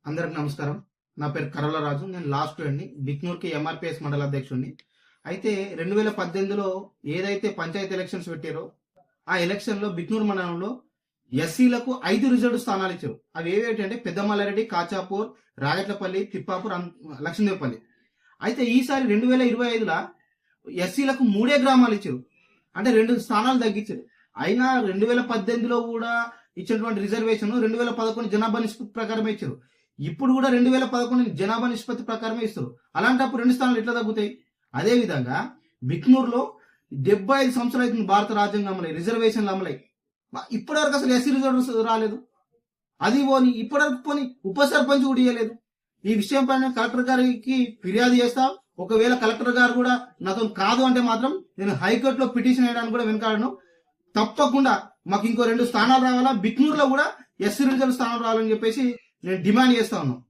అందరికి నమస్కారం. నా పేరు కరవల రాజు. నేను లా స్టూడెంట్ని. బిక్నూర్కి ఎంఆర్పిఎస్ మండల అధ్యక్షుడిని. అయితే 2018లో ఏదైతే పంచాయతీ ఎలక్షన్స్ పెట్టారో ఆ ఎలక్షన్లో బిక్నూర్ మండలంలో ఎస్సీలకు 5 రిజర్వ్డ్ స్థానాలు ఇచ్చారు. అవి ఏవేంటంటే పెద్దమల్లారెడ్డి, కాచాపూర్, రాగట్లపల్లి, తిప్పాపూర్, లక్ష్మీదేవపల్లి. అయితే ఈసారి 2025లా ఎస్సీలకు 3 గ్రామాలు ఇచ్చారు. అంటే 2 స్థానాలు తగ్గించారు. అయినా 2018లో కూడా ఇచ్చినటువంటి రిజర్వేషన్ 2011 జనాభా నిష్పత్తి ప్రకారమే ఇచ్చారు. ఇప్పుడు కూడా 2011 జనాభా నిష్పత్తి ప్రకారమే ఇస్తారు. అలాంటప్పుడు 2 స్థానాలు ఎట్లా తగ్గుతాయి? అదే విధంగా బిక్నూర్లో 75 సంవత్సరాలు అవుతుంది భారత రాజ్యాంగం అమలై, రిజర్వేషన్లు అమలై. ఇప్పటివరకు అసలు ఎస్సీ రిజర్వ్ రాలేదు. అది పోని ఇప్పటివరకు పోని ఉప సర్పంచ్ కూడా ఇవ్వలేదు. ఈ విషయం పైన కలెక్టర్ గారికి ఫిర్యాదు చేస్తా. ఒకవేళ కలెక్టర్ గారు కూడా నాతో కాదు అంటే మాత్రం నేను హైకోర్టులో పిటిషన్ వేయడానికి కూడా వెనకాడను. తప్పకుండా మాకు ఇంకో 2 స్థానాలు రావాలా, బిక్నూర్లో కూడా ఎస్సీ రిజర్వ్ స్థానం రావాలని చెప్పేసి నేను డిమాండ్ చేస్తా ఉన్నాను.